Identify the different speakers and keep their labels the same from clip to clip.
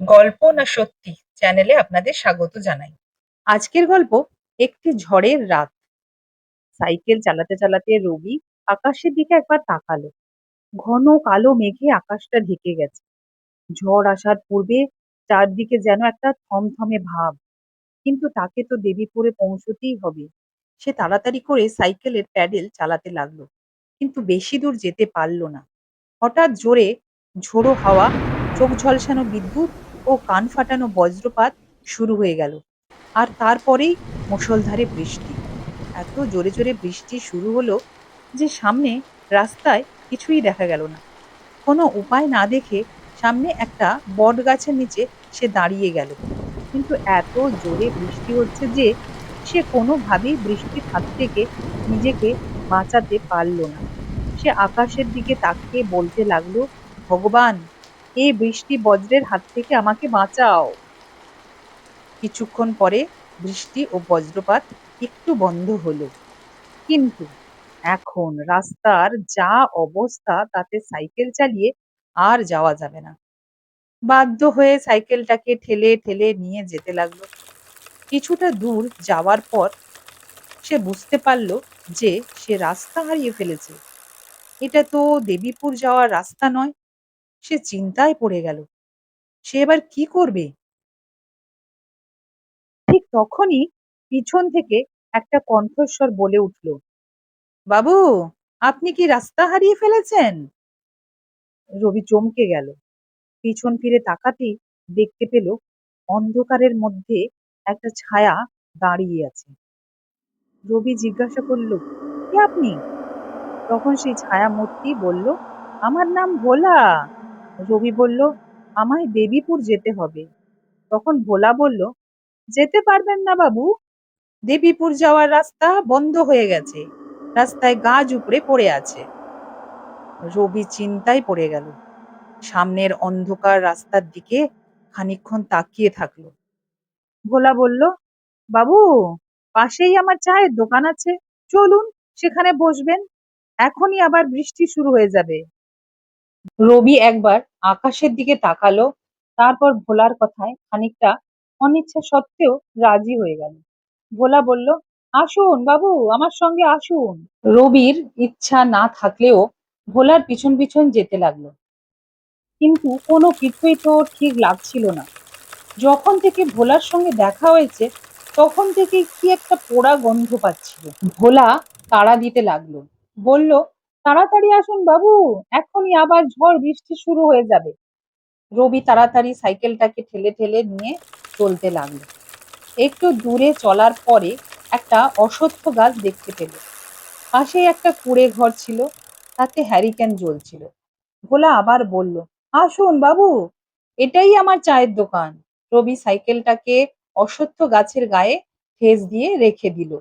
Speaker 1: গল্প না সত্যি চ্যানেলে আপনাদের স্বাগত জানাই। আজকের গল্প একটি ঝড়ের রাত। সাইকেল চালাতে চালাতে রবি আকাশের দিকে একবার তাকালো। ঘন কালো মেঘে আকাশটা ঢেকে গেছে। ঝড় আসার পূর্বে চারদিকে যেন একটা থমথমে ভাব। কিন্তু তাকে তো দেবীপুরে পৌঁছতেই হবে। সে তাড়াতাড়ি করে সাইকেলের প্যাডেল চালাতে লাগলো, কিন্তু বেশি দূর যেতে পারলো না। হঠাৎ জোরে ঝোড়ো হাওয়া, চোখ ঝলসানো বিদ্যুৎ ও কান ফাটানো বজ্রপাত শুরু হয়ে গেল। আর তারপরেই মুষলধারে বৃষ্টি। এত জোরে জোরে বৃষ্টি শুরু হলো যে সামনে রাস্তায় কিছুই দেখা গেল না। কোনো উপায় না দেখে সামনে একটা বট গাছের নিচে সে দাঁড়িয়ে গেল। কিন্তু এত জোরে বৃষ্টি হচ্ছে যে সে কোনোভাবেই বৃষ্টির হাত থেকে নিজেকে বাঁচাতে পারল না। সে আকাশের দিকে তাকিয়ে বলতে লাগলো, ভগবান, এই বৃষ্টি বজ্রের হাত থেকে আমাকে বাঁচাও। কিছুক্ষণ পরে বৃষ্টি ও বজ্রপাত একটু বন্ধ হলো, কিন্তু এখন রাস্তার যা অবস্থা তাতে সাইকেল চালিয়ে আর যাওয়া যাবে না। বাধ্য হয়ে সাইকেলটাকে ঠেলে ঠেলে নিয়ে যেতে লাগলো। কিছুটা দূর যাওয়ার পর সে বুঝতে পারলো যে সে রাস্তা হারিয়ে ফেলেছে। এটা তো দেবীপুর যাওয়ার রাস্তা নয়। সে চিন্তায় পড়ে গেল। সে এবার কি করবে? ঠিক তখনই পিছন থেকে একটা কণ্ঠস্বর বলে উঠল, বাবু, আপনি কি রাস্তা হারিয়ে ফেলেছেন? রবি চমকে গেল। পিছন ফিরে তাকাতেই দেখতে পেল অন্ধকারের মধ্যে একটা ছায়া দাঁড়িয়ে আছে। রবি জিজ্ঞাসা করল, কে আপনি? তখন সেই ছায়া মূর্তি বলল, আমার নাম ভোলা। রবি বলল, আমায় দেবীপুর যেতে হবে। তখন ভোলা বলল, যেতে পারবেন না বাবু, দেবীপুর যাওয়ার রাস্তা বন্ধ হয়ে গেছে, রাস্তায় গাছ উপড়ে পড়ে আছে। রবি চিন্তায় পড়ে গেল। সামনের অন্ধকার রাস্তার দিকে খানিকক্ষণ তাকিয়ে থাকলো। ভোলা বলল, বাবু, পাশেই আমার চায়ের দোকান আছে, চলুন সেখানে বসবেন, এখনই আবার বৃষ্টি শুরু হয়ে যাবে। রবি একবার আকাশের দিকে তাকালো, তারপর ভোলার কথায় খানিকটা অনিচ্ছা সত্ত্বেও রাজি হয়ে গেল। ভোলা বলল, আসুন বাবু, আমার সঙ্গে আসুন। রবির ইচ্ছা না থাকলেও ভোলার পিছন পিছন যেতে লাগলো, কিন্তু কোনো কিছুই তো ঠিক লাগছিল না। যখন থেকে ভোলার সঙ্গে দেখা হয়েছে তখন থেকে কি একটা পোড়া গন্ধ পাচ্ছিল। ভোলা তাড়া দিতে লাগলো, বলল, তাড়াতাড়ি আসুন বাবু, এখনই আবার ঝড় বৃষ্টি শুরু হয়ে যাবে। রবি তাড়াতাড়ি সাইকেলটাকে ঠেলে ঠেলে নিয়ে চলতে লাগলো। একটু দূরে চলার পরে একটা অশ্বত্থ গাছ দেখতে পেল। পাশেই একটা কুঁড়ে ঘর ছিল, তাতে হ্যারিকেন জ্বলছিল। ভোলা আবার বলল, আসুন বাবু, এটাই আমার চায়ের দোকান। রবি সাইকেলটাকে অশ্বত্থ গাছের গায়ে ঠেস দিয়ে রেখে দিল।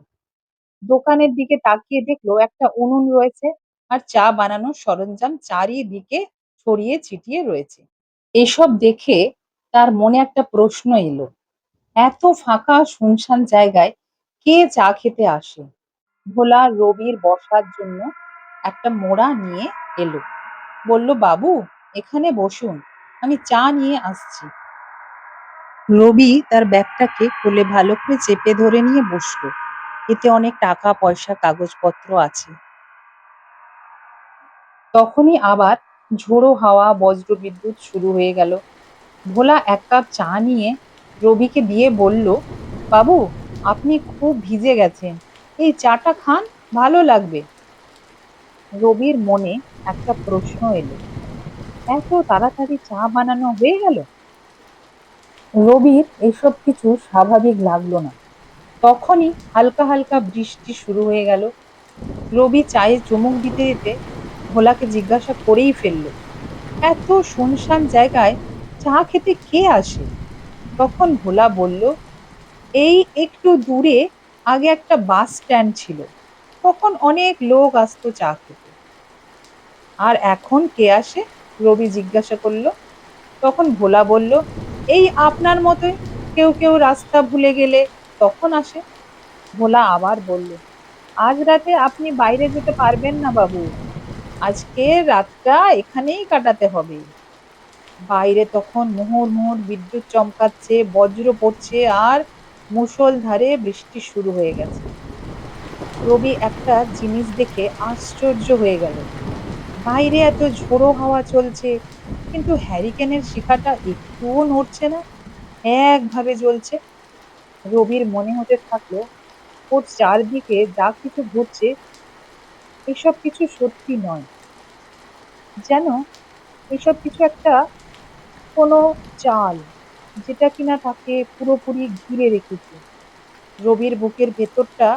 Speaker 1: দোকানের দিকে তাকিয়ে দেখলো একটা উনুন রয়েছে, আর চা বানানোর সরঞ্জাম চারিদিকে ছড়িয়ে ছিটিয়ে রয়েছে। এসব দেখে তার মনে একটা প্রশ্ন এলো, এত ফাঁকা শুনশান জায়গায় কে চা খেতে আসে? ভোলা রবির বসার জন্য একটা মোড়া নিয়ে এলো, বলল, বাবু, এখানে বসুন, আমি চা নিয়ে আসছি। রবি তার ব্যাগটাকে কোলে ভালো করে চেপে ধরে নিয়ে বসলো। এতে অনেক টাকা পয়সা কাগজপত্র আছে। তখনই আবার ঝোড়ো হাওয়া বজ্রবিদ্যুৎ শুরু হয়ে গেল। ভোলা এক কাপ চা নিয়ে রবিকে দিয়ে বলল, বাবু, আপনি খুব ভিজে গেছেন, এই চাটা খান, ভালো লাগবে। রবির মনে একটা প্রশ্ন এলো, এত তাড়াতাড়ি চা বানানো হয়ে গেল? রবির এসব কিছু স্বাভাবিক লাগলো না। তখনই হালকা হালকা বৃষ্টি শুরু হয়ে গেল। রবি চায়ে চুমুক দিতে দিতে ভোলাকে জিজ্ঞাসা করেই ফেললো, এত শুনশান জায়গায় চা খেতে কে আসে? তখন ভোলা বলল, এই একটু দূরে আগে একটা বাস স্ট্যান্ড ছিল, তখন অনেক লোক আসতো চা খেতে। আর এখন কে আসে? রবি জিজ্ঞাসা করলো। তখন ভোলা বলল, এই আপনার মতোই, কেউ কেউ রাস্তা ভুলে গেলে তখন আসে। ভোলা আবার বলল, আজ রাতে আপনি বাইরে যেতে পারবেন না বাবু, আজকে রাতটা এখানেই কাটাতে হবে। বাইরে তখন মুহুর্মুহু বিদ্যুৎ চমকাচ্ছে, বজ্র পড়ছে আর মুষলধারে বৃষ্টি শুরু হয়ে গেছে। রবি একটা জিনিস দেখে আশ্চর্য হয়ে গেল। বাইরে এত ঝোড়ো হাওয়া চলছে, কিন্তু হ্যারিকেনের শিখাটা একটুও নড়ছে না, একভাবে জ্বলছে। রবির মনে হতে থাকলো ওর চারদিকে যা কিছু ঘটছে এসব কিছু সত্যি নয়, যেন এসব কিছু একটা কোনো চাল, যেটা কিনা তাকে পুরোপুরি ঘিরে রেখেছে। রবির বুকের ভেতরটা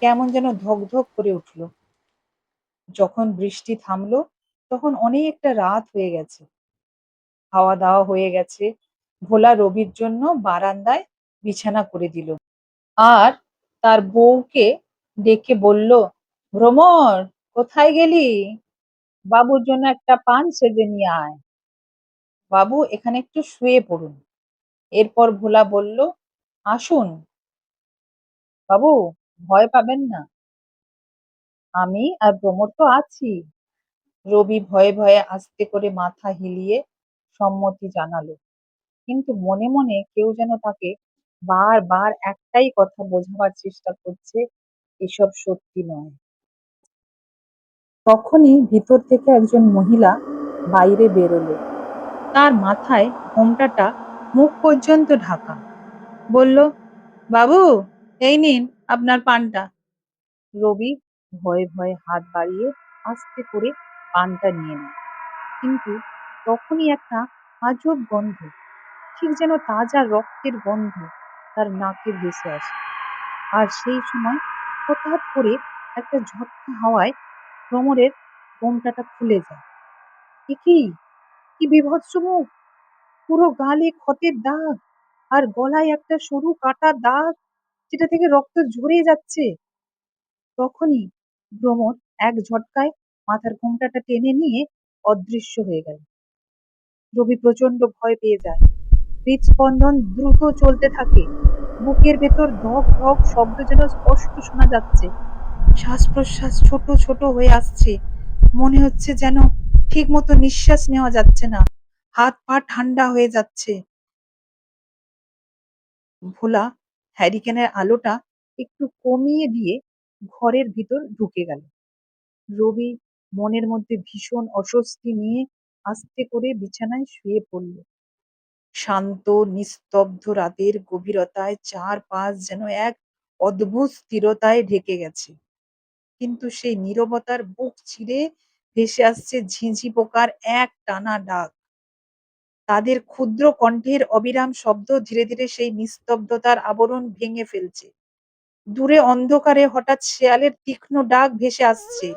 Speaker 1: কেমন যেন ধকধক করে উঠলো। যখন বৃষ্টি থামলো তখন অনেকটা রাত হয়ে গেছে, খাওয়া দাওয়া হয়ে গেছে। ভোলা রবির জন্য বারান্দায় বিছানা করে দিল আর তার বউকে ডেকে বলল, ভ্রমর, কোথায় গেলি? বাবুর জন্য একটা পান সেজে নিয়ে আয়। বাবু এখানে একটু শুয়ে পড়ুন। এরপর ভোলা বলল, আসুন বাবু, ভয় পাবেন না, আমি আর ভ্রমর তো আছি। রবি ভয়ে ভয়ে আস্তে করে মাথা হিলিয়ে সম্মতি জানালো, কিন্তু মনে মনে কেউ যেন তাকে বারবার একটাই কথা বোঝাবার চেষ্টা করছে, এসব সত্যি নয়। তখনই ভিতর থেকে একজন মহিলা বাইরে বেরোলো। তার মাথায় ঘোমটাটা মুখ পর্যন্ত ঢাকা। বলল, বাবু, এই নিন আপনার পানটা। রবি ভয়ে ভয়ে হাত বাড়িয়ে আস্তে করে পানটা নিয়ে নেয়, কিন্তু তখনই একটা আজব গন্ধ, ঠিক যেন তাজা রক্তের গন্ধ, তার নাকে ভেসে আসে। আর সেই সময় হঠাৎ করে একটা ঝটকা হাওয়ায় ভ্রমরের ঘোমটাটা খুলে যায়। এ কি, কি বীভৎস মুখ! পুরো গালে ক্ষতের দাগ, আর গলায় একটা সরু কাটা দাগ, যেটা থেকে রক্ত ঝরে যাচ্ছে। তখনই ভ্রমর এক ঝটকায় মাথার ঘোমটাটা টেনে নিয়ে অদৃশ্য হয়ে গেল। রবি প্রচন্ড ভয় পেয়ে যায়। হৃদস্পন্দন দ্রুত চলতে থাকে। বুকের ভেতর ধক ধক শব্দ যেন স্পষ্ট শোনা যাচ্ছে। শ্বাস প্রশ্বাস ছোট ছোট হয়ে আসছে। মনে হচ্ছে যেন ঠিক মতো নিঃশ্বাস নেওয়া যাচ্ছে না। হাত পা ঠান্ডা হয়ে যাচ্ছে। ভোলা হ্যারিকেনের আলোটা একটু কমিয়ে দিয়ে ঘরের ভিতর ঢুকে গেল। রবি মনের মধ্যে ভীষণ অস্বস্তি নিয়ে আস্তে করে বিছানায় শুয়ে পড়ল। শান্ত নিস্তব্ধ রাতের গভীরতায় চারপাশ যেন এক অদ্ভুত স্থিরতায় ঢেকে গেছে, কিন্তু সেই নীরবতার বুক চিরে ভেসে আসছে ঝিঁঝি পোকার এক টানা ডাক। তাদের ক্ষুদ্র কণ্ঠের অবিরাম শব্দ ধীরে ধীরে সেই নিস্তব্ধতার আবরণ ভেঙে ফেলছে। দূরে অন্ধকারে হঠাৎ শেয়ালের তীক্ষ্ণ ডাক ভেসে আসছে।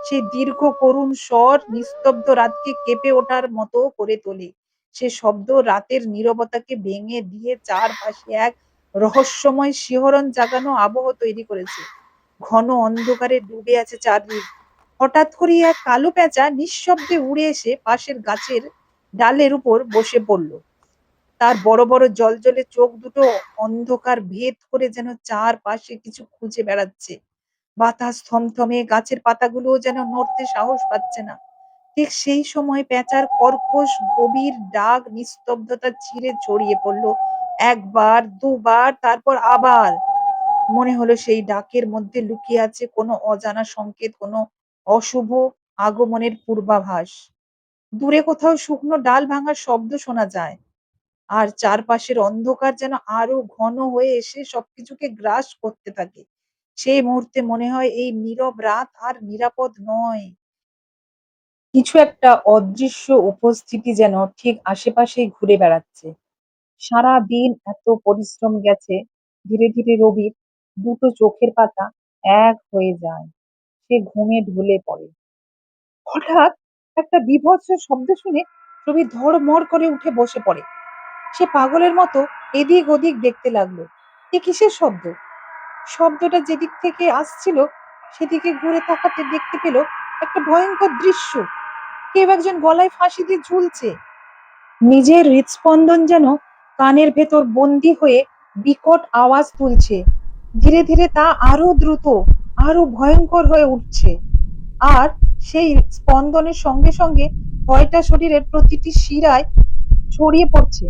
Speaker 1: সেই দীর্ঘ করুণ স্বর নিস্তব্ধ রাতকে কেঁপে ওঠার মতো করে তোলে। সে শব্দ রাতের নীরবতাকে ভেঙে দিয়ে চারপাশে এক রহস্যময় শিহরণ জাগানো আবহ তৈরি করেছে। ঘন অন্ধকারে ডুবে আছে চারদিক। হঠাৎ করে এক কালো পেঁচা নিঃশব্দে উড়ে এসে পাশের গাছের ডালের উপর বসে পড়ল। তার বড় বড় জলজলে চোখ দুটো অন্ধকার ভেদ করে যেন চারপাশে কিছু খুঁজে বেড়াচ্ছে। বাতাস থমথমে, গাছের পাতাগুলোও যেন নড়তে সাহস পাচ্ছে না। ঠিক সেই সময় পেঁচার কর্কশ গভীর ডাক নিস্তব্ধতা চিরে ছড়িয়ে পড়ল। একবার, দুবার, তারপর আবার। মনে হলো সেই ডাকের মধ্যে লুকিয়ে আছে কোনো অজানা সংকেত, কোনো অশুভ আগমনের পূর্বাভাস। দূরে কোথাও শুকনো ডাল ভাঙার শব্দ শোনা যায়। আর চারপাশের অন্ধকার যেন আরো ঘন হয়ে এসে সবকিছুকে গ্রাস করতে থাকে। সেই মুহূর্তে মনে হয় এই নীরব রাত আর নিরাপদ নয়। কিছু একটা অদৃশ্য উপস্থিতি যেন ঠিক আশেপাশেই ঘুরে বেড়াচ্ছে। সারাদিন এত পরিশ্রম গেছে, ধীরে ধীরে রবির দুটো চোখের পাতা এক হয়ে যায়। সে ঘুমে ঢলে পড়ে। হঠাৎ একটা বীভৎস শব্দ শুনে রবি ধড়মড় করে উঠে বসে পড়ে। সে পাগলের মতো এদিক ওদিক দেখতে লাগলো। এ কিসের শব্দ? শব্দটা যেদিক থেকে আসছিল সেদিকে ঘুরে তাকাতে দেখতে পেল একটা ভয়ঙ্কর দৃশ্য। কেউ একজন গলায় ফাঁসি দিয়ে ঝুলছে। নিজের হৃদস্পন্দন যেন কানের ভেতর বন্দি হয়ে বিকট আওয়াজ তুলছে। ধীরে ধীরে তা আরো দ্রুত, আরো ভয়ঙ্কর হয়ে উঠছে। আর সেই স্পন্দনের সঙ্গে সঙ্গে ভয়টা শরীরের প্রতিটি শিরায় ছড়িয়ে পড়ছে।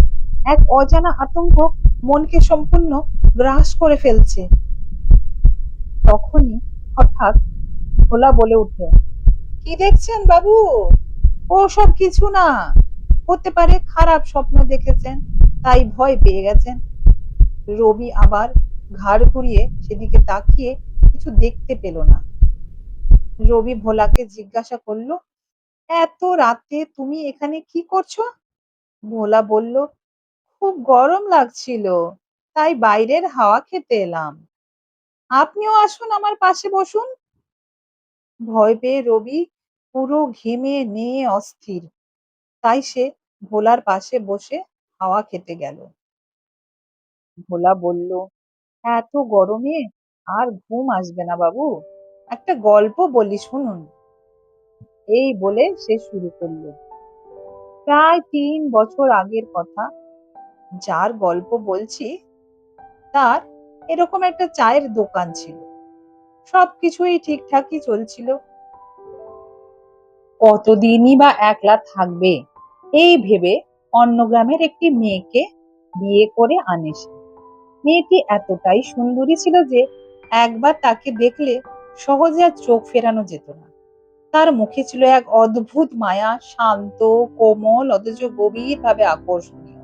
Speaker 1: এক অজানা আতঙ্ক মনকে সম্পূর্ণ গ্রাস করে ফেলছে। তখনই হঠাৎ ভোলা বলে উঠল, কি দেখছেন বাবু? ওসব কিছু না। হতে পারে খারাপ স্বপ্ন দেখেছেন, তাই ভয় পেয়ে গেছেন। রবি আবার ঘাড় ঘুরিয়ে সেদিকে তাকিয়ে কিছু দেখতে পেল না। রবি ভোলাকে জিজ্ঞাসা করলো, এত রাতে তুমি এখানে কি করছো? ভোলা বলল, খুব গরম লাগছিল, তাই বাইরের হাওয়া খেতে এলাম। আপনিও আসুন, আমার পাশে বসুন। ভয় পেয়ে রবি পুরো ঘেমে নিয়ে অস্থির, তাই সে ভোলার পাশে বসে হাওয়া খেতে গেল। ভোলা বলল, এত গরমে আর ঘুম আসবে না বাবু, একটা গল্প বলি শুনুন। এই বলে সে শুরু করলো। প্রায় ৩ বছর আগের কথা। যার গল্প বলছি তার এরকম একটা চায়ের দোকান ছিল। সবকিছুই ঠিকঠাকই চলছিল। কতদিনই বা একলা থাকবে এই ভেবে অন্য গ্রামের একটি মেয়েকে বিয়ে করে আনে সে। মেয়েটি এতটাই সুন্দরী ছিল যে একবার তাকে দেখলে সহজে আর চোখ ফেরানো যেত না। তার মুখে ছিল এক অদ্ভুত মায়া, শান্ত, কোমল, অথচ গভীর ভাবে আকর্ষণীয়।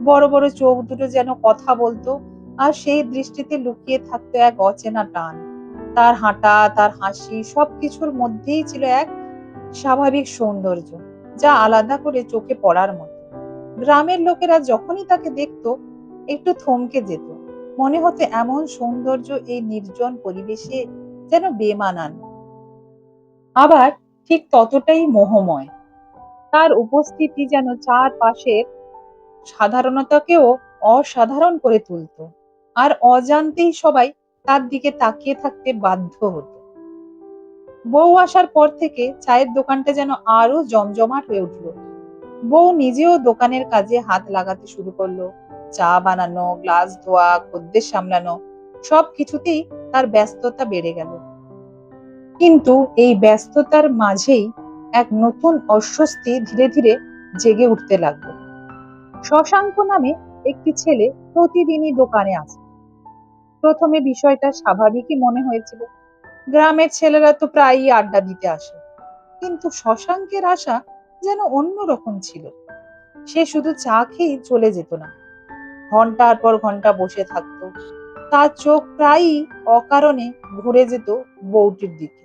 Speaker 1: বড় বড় চোখ দুটো যেন কথা বলতো, আর সেই দৃষ্টিতে লুকিয়ে থাকতো এক অচেনা টান। তার হাঁটা, তার হাসি, সবকিছুর মধ্যেই ছিল এক স্বাভাবিক সৌন্দর্য, যা আলাদা করে চোখে পড়ার মতো। গ্রামের লোকেরা যখনই তাকে দেখতো একটু থমকে যেত। মনে হতো এমন সৌন্দর্য এই নির্জন পরিবেশে যেন বেমানান, আবার ঠিক ততটাই মোহময়। তার উপস্থিতি যেন চারপাশের সাধারণতাকেও অসাধারণ করে তুলতো, আর অজান্তেই সবাই তার দিকে তাকিয়ে থাকতে বাধ্য হতো। বউ আসার পর থেকে চায়ের দোকানটা যেন আরো জমজমাট হয়ে উঠলো। বউ নিজেও দোকানের কাজে হাত লাগাতে শুরু করলো। চা বানানো, গ্লাস ধোয়া, খদ্দের সামলানো, সবকিছুতেই তার ব্যস্ততা বেড়ে গেল। কিন্তু এই ব্যস্ততার মাঝেই এক নতুন অস্বস্তি ধীরে ধীরে জেগে উঠতে লাগলো। শশাঙ্ক নামে একটি ছেলে প্রতিদিনই দোকানে আসে। প্রথমে বিষয়টা স্বাভাবিকই মনে হয়েছিল। গ্রামের ছেলেরা তো প্রায়ই আড্ডা দিতে আসে, কিন্তু শশাঙ্কের আশা যেন অন্যরকম ছিল। সে শুধু চা খেয়েই চলে যেত না, ঘন্টার পর ঘন্টা বসে থাকতো। তার চোখ প্রায়ই অকারণে ঘুরে যেত বউটির দিকে,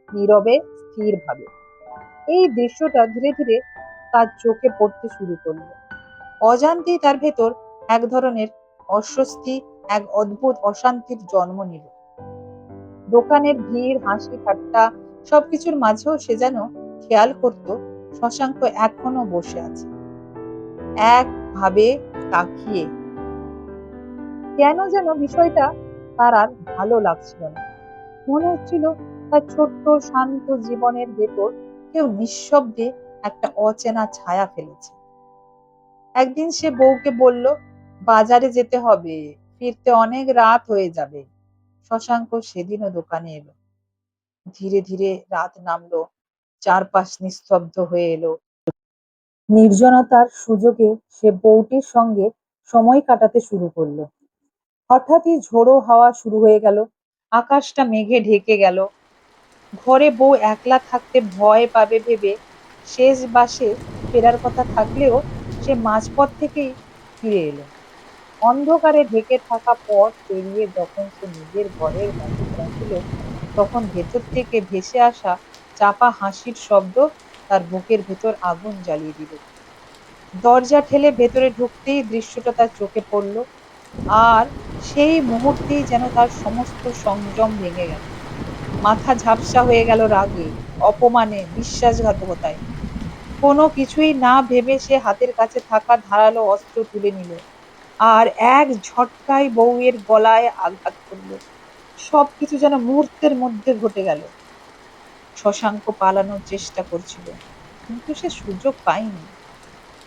Speaker 1: নীরবে, স্থির ভাবে। এই দৃশ্যটা ধীরে ধীরে তার চোখে পড়তে শুরু করলো। অজান্তেই তার ভেতর এক ধরনের অস্বস্তি, এক অদ্ভুত অশান্তির জন্ম নিল। দোকানের ভিড়, হাসি ঠাট্টা, সবকিছুর মাঝেও সে যেন খেয়াল করত শশাঙ্ক এখনো বসে আছে, এক ভাবে তাকিয়ে। কেন যেন বিষয়টা তার আর ভালো লাগছিল না। মনে হচ্ছিল তার ছোট্ট শান্ত জীবনের ভেতর কেউ নিঃশব্দে একটা অচেনা ছায়া ফেলেছে। একদিন সে বউকে বলল, বাজারে যেতে হবে, ফিরতে অনেক রাত হয়ে যাবে। শশাঙ্ক সেদিনও দোকানে এলো। ধীরে ধীরে রাত নামলো, চারপাশ নিস্তব্ধ হয়ে এলো। নির্জনতার সুযোগে সে বউটির সঙ্গে সময় কাটাতে শুরু করলো। হঠাৎই ঝোড়ো হাওয়া শুরু হয়ে গেল, আকাশটা মেঘে ঢেকে গেল। ঘরে বউ একলা থাকতে ভয় পাবে ভেবে শেষ বাসে ফেরার কথা থাকলেও সে মাঝপথ থেকেই ফিরে এলো। অন্ধকারে ঢেকে থাকা পথ পেরিয়ে যখন সে নিজের ঘরের কাছে পৌঁছলো, তখন ভেতর থেকে ভেসে আসা চাপা হাসির শব্দ তার বুকের ভেতর আগুন জ্বালিয়ে দিল। দরজা ঠেলে ভেতরে ঢুকতেই দৃশ্যটা তার চোখে পড়ল, আর সেই মুহূর্তেই যেন তার সমস্ত সংযম ভেঙে গেল। মাথা ঝাপসা হয়ে গেল রাগে, অপমানে, বিশ্বাসঘাতকতায়। কোনো কিছুই না ভেবে সে হাতের কাছে থাকা ধারালো অস্ত্র তুলে নিল, আর এক ঝটকায় বউয়ের গলায় আঘাত করলো। সবকিছু যেন মুহূর্তের মধ্যে ঘটে গেল। শশাঙ্ক পালানোর চেষ্টা করছিল, কিন্তু সে সুযোগ পায়নি।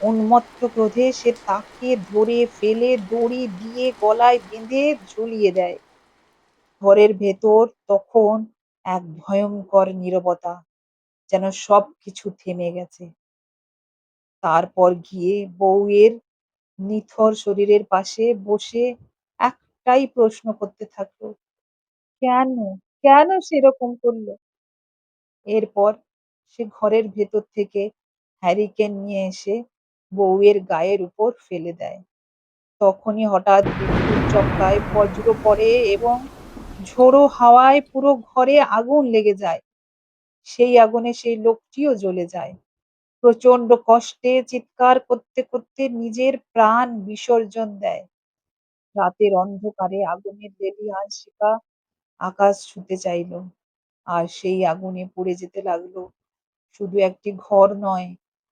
Speaker 1: উন্মত্ত ক্রোধে সে তাকে ধরে ফেলে দড়ি দিয়ে গলায় বেঁধে ঝুলিয়ে দেয়। ঘরের ভেতর তখন এক ভয়ঙ্কর নীরবতা, যেন সবকিছু থেমে গেছে। তারপর গিয়ে বউয়ের নিথর শরীরের পাশে বসে একটাই প্রশ্ন করতে থাকলো, কেন? কেন সেরকম করলো? এরপর সে ঘরের ভেতর থেকে হ্যারিকেন নিয়ে এসে বউয়ের গায়ের উপর ফেলে দেয়। তখনই হঠাৎ বিদ্যুৎ চমকায়, বজ্র পড়ে এবং ঝোড়ো হাওয়ায় পুরো ঘরে আগুন লেগে যায়। সেই আগুনে সেই লোকটিও জ্বলে যায়। প্রচন্ড কষ্টে চিৎকার করতে করতে নিজের প্রাণ বিসর্জন দেয়। রাতের অন্ধকারে আগুনের লেলিহান শিখা আকাশ ছুঁতে চাইল, আর সেই আগুনে পুড়ে যেতে লাগলো শুধু একটি ঘর নয়,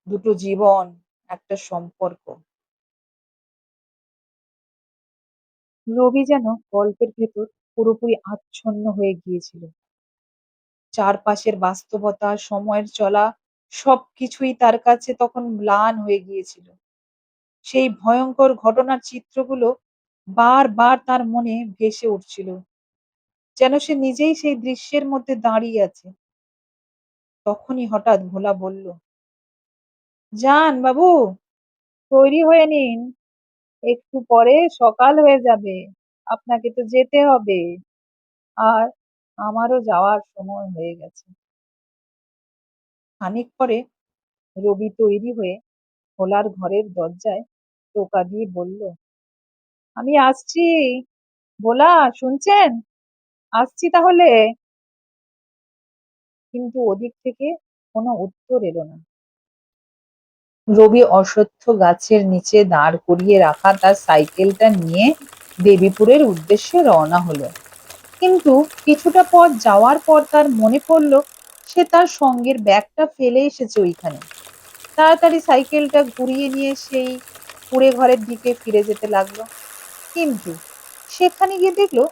Speaker 1: দুটো জীবন, একটা সম্পর্ক। রবি যেন গল্পের ভেতর পুরোপুরি আচ্ছন্ন হয়ে গিয়েছিল। চারপাশের বাস্তবতা, সময়ের চলা সবকিছুই তার কাছে তখন ম্লান হয়ে গিয়েছিল। সেই ভয়ঙ্কর ঘটনার চিত্রগুলো বারবার তার মনে ভেসে উঠছিল, যেন সে নিজেই সেই দৃশ্যের মধ্যে দাঁড়িয়ে আছে। তখনই হঠাৎ ভোলা বলল, যান বাবু, তৈরি হয়ে নিন, একটু পরে সকাল হয়ে যাবে, আপনাকে তো যেতে হবে। আর আমারও যাওয়ার সময় হয়ে গেছে। খানিক পরে রবি তৈরি হয়ে ভোলার ঘরের দরজায় টোকা দিয়ে বলল, আমি আসছি, ভোলা শুনছেন? আসছি তাহলে। কিন্তু ওদিক থেকে কোনো উত্তর এলো না। রবি অশ্বত্থ গাছের নিচে দাঁড় করিয়ে রাখা তার সাইকেলটা নিয়ে দেবীপুরের উদ্দেশ্যে রওনা হলো। কিন্তু কিছুটা পথ যাওয়ার পর তার মনে পড়ল সে তার সঙ্গের ব্যাগটা ফেলে এসেছে ওইখানে। তাড়াতাড়ি সাইকেলটা ঘুরিয়ে নিয়ে সেই কুঁড়ে ঘরের দিকে ফিরে যেতে লাগলো। কিন্তু সেখানে গিয়ে দেখলো,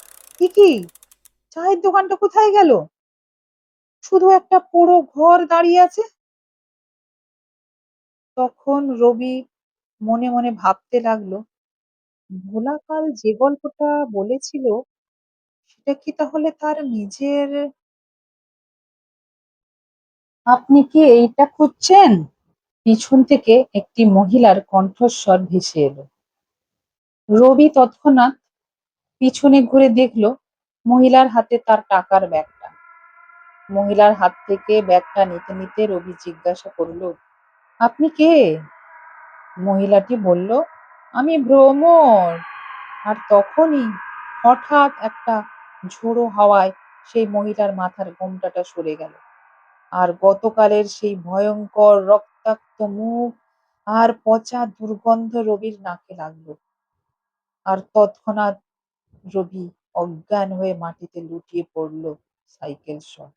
Speaker 1: এ কি, চায়ের দোকানটা কোথায় গেল? শুধু একটা পোড়ো ঘর দাঁড়িয়ে আছে। তখন রবি মনে মনে ভাবতে লাগলো, ভোলা কাল যে গল্পটা বলেছিল সেটা কি তাহলে তার নিজের? আপনি কি এইটা খুঁজছেন? পিছন থেকে একটি মহিলার কণ্ঠস্বর ভেসে এলো। রবি তৎক্ষণাৎ পিছনে ঘুরে দেখলো মহিলার হাতে তার টাকার ব্যাগটা। মহিলার হাত থেকে ব্যাগটা নিতে নিতে রবি জিজ্ঞাসা করলো, আপনি কে? মহিলাটি বলল, আমি ভ্রমর। আর তখনই হঠাৎ একটা ঝোড়ো হাওয়ায় সেই মহিলার মাথার ঘোমটাটা সরে গেল, আর গতকালের সেই ভয়ঙ্কর রক্তাক্ত মুখ আর পচা দুর্গন্ধ রবির নাকে লাগলো। আর তৎক্ষণাৎ রবি অজ্ঞান হয়ে মাটিতে লুটিয়ে পড়ল সাইকেল সহ।